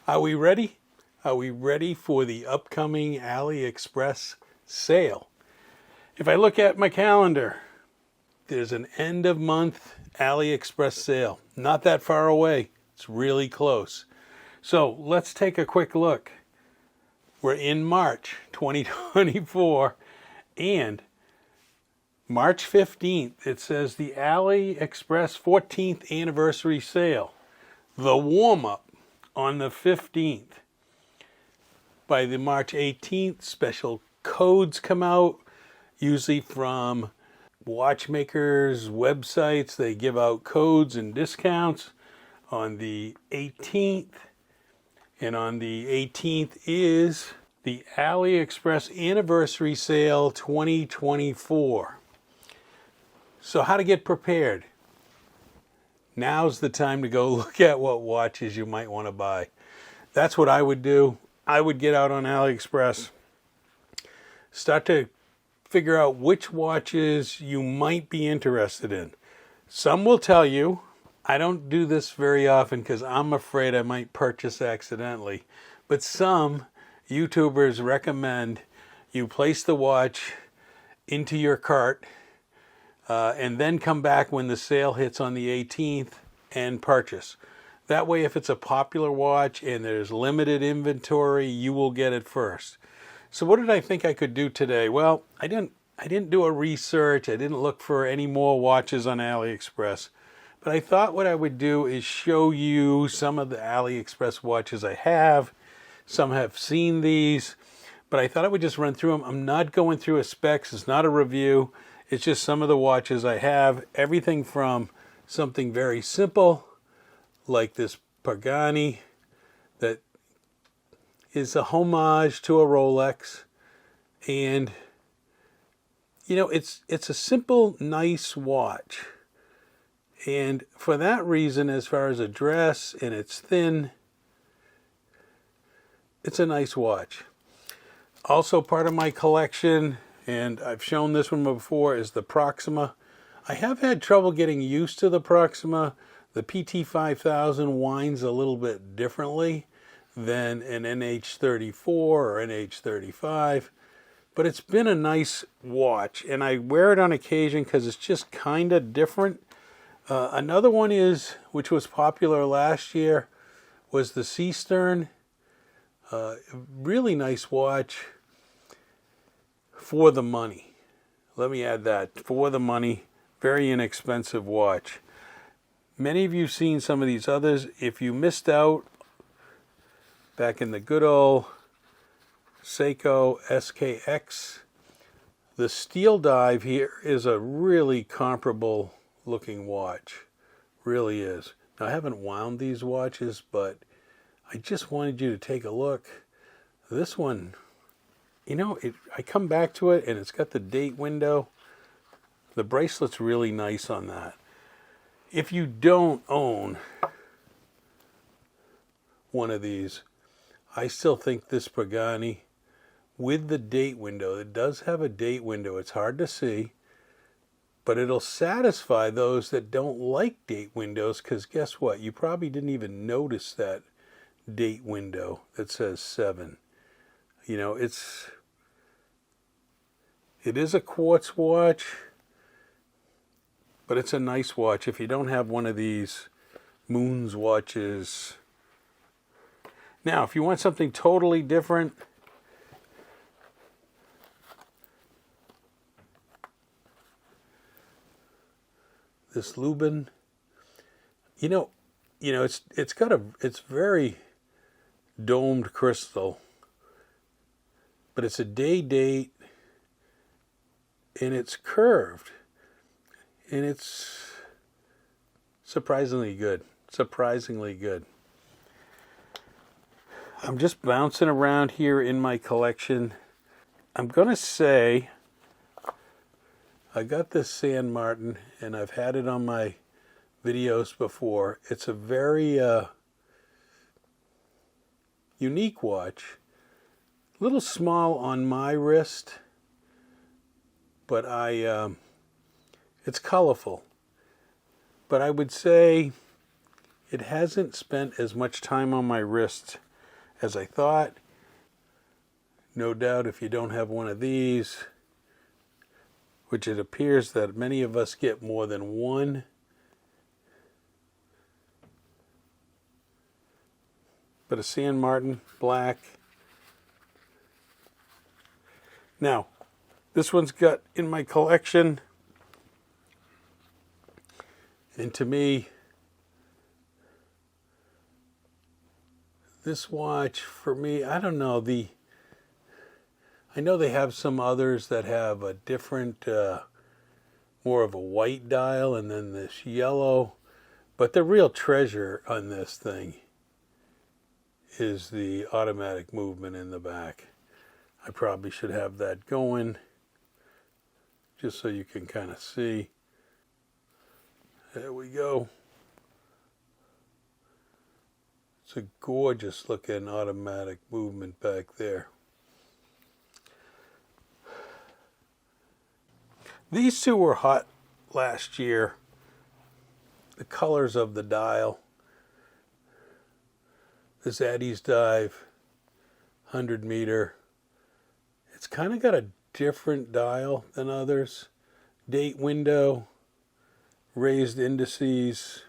Are we ready? Are we ready for the upcoming AliExpress sale? If I look at my calendar, there's an end of month AliExpress sale. Not that far away. It's really close. So let's take a quick look. We're in March 2024 and March 15th, it says the AliExpress 14th anniversary sale. The warm-up on the 15th. By the March 18th, special codes come out, usually from watchmakers' websites. They give out codes and discounts on the 18th. And on the 18th is the AliExpress Anniversary Sale 2024. So how to get prepared? Now's the time to go look at what watches you might want to buy. That's what I would do. I would get out on AliExpress, start to figure out which watches you might be interested in. Some will tell you. I don't do this very often because I'm afraid I might purchase accidentally. But some YouTubers recommend you place the watch into your cart and then come back when the sale hits on the 18th and purchase. That way, if it's a popular watch and there's limited inventory, you will get it first. So what did I think I could do today? Well, I didn't do a research. I didn't look for any more watches on AliExpress. But I thought what I would do is show you some of the AliExpress watches I have. Some have seen these, but I thought I would just run through them. I'm not going through a specs. It's not a review. It's just some of the watches I have. Everything from something very simple, like this Pagani, that is a homage to a Rolex. And, you know, it's a simple, nice watch. And for that reason, as far as a dress and it's thin, it's a nice watch. Also part of my collection, and I've shown this one before, is the Proxima. I have had trouble getting used to the Proxima. The PT5000 winds a little bit differently than an NH34 or NH35. But it's been a nice watch, and I wear it on occasion because it's just kind of different. Another one is, which was popular last year, was the Seastern. Really nice watch for the money. Let me add that. For the money. Very inexpensive watch. Many of you have seen some of these others. If you missed out back in the good old Seiko SKX, the Steel Dive here is a really comparable looking watch. Really is. Now, I haven't wound these watches, but I just wanted you to take a look. This one, you know, I come back to it and it's got the date window. The bracelet's really nice on that. If you don't own one of these, I still think this Pagani with the date window, it does have a date window. It's hard to see, but it'll satisfy those that don't like date windows, because guess what? You probably didn't even notice that date window that says 7. You know, it is a quartz watch, but it's a nice watch. If you don't have one of these Moon's watches. Now, if you want something totally different, this Lubin, you know, it's very domed crystal, but it's a day date and it's curved. And it's surprisingly good. Surprisingly good. I'm just bouncing around here in my collection. I'm going to say I got this San Martin, and I've had it on my videos before. It's a very unique watch. A little small on my wrist, but it's colorful. But I would say it hasn't spent as much time on my wrist as I thought. No doubt if you don't have one of these, which it appears that many of us get more than one, but a San Martin black. Now, this one's got in my collection, and to me, this watch, for me, I don't know, I know they have some others that have a different, more of a white dial and then this yellow, but the real treasure on this thing is the automatic movement in the back. I probably should have that going just so you can kind of see. There we go. It's a gorgeous looking automatic movement back there. These two were hot last year. The colors of the dial. This Eddie's Dive 100 meter. It's kind of got a different dial than others. Date window, raised indices.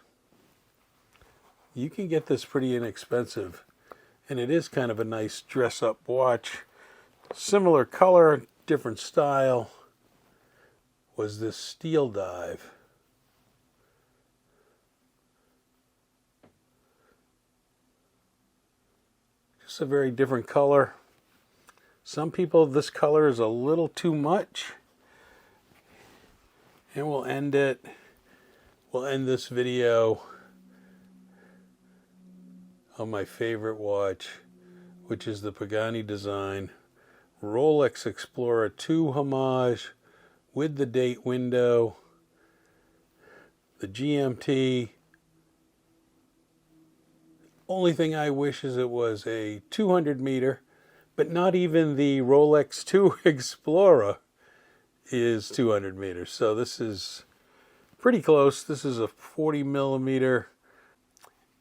You can get this pretty inexpensive, and it is kind of a nice dress-up watch. Similar color, different style, was this Steel Dive. Just a very different color. Some people, this color is a little too much. And we'll end it. We'll end this video on my favorite watch, which is the Pagani design Rolex Explorer 2 homage with the date window, the GMT. Only thing I wish is it was a 200 meter, but not even the Rolex 2 Explorer is 200 meters. So this is pretty close. This is a 40 millimeter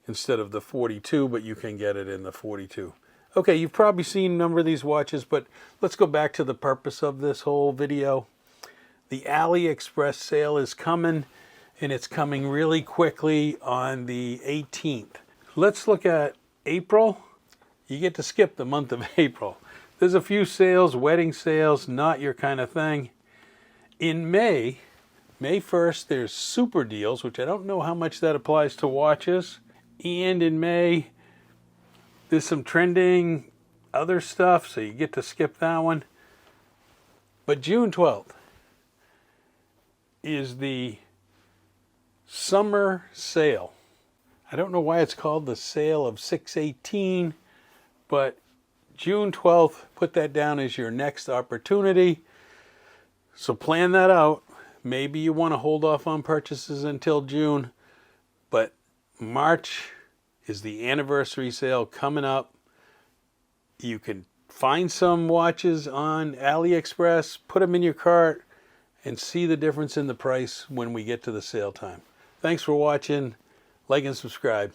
instead of the 42, but you can get it in the 42. Okay, you've probably seen a number of these watches, but let's go back to the purpose of this whole video. The AliExpress sale is coming, and it's coming really quickly on the 18th. Let's look at April. You get to skip the month of April. There's a few sales, wedding sales, not your kind of thing. In May 1st, there's super deals, which I don't know how much that applies to watches. And in May, there's some trending other stuff, so you get to skip that one. But June 12th is the summer sale. I don't know why it's called the sale of 618, but June 12th, put that down as your next opportunity. So plan that out. Maybe you want to hold off on purchases until June, but March is the anniversary sale coming up. You can find some watches on AliExpress, put them in your cart, and see the difference in the price when we get to the sale time. Thanks for watching. Like and subscribe.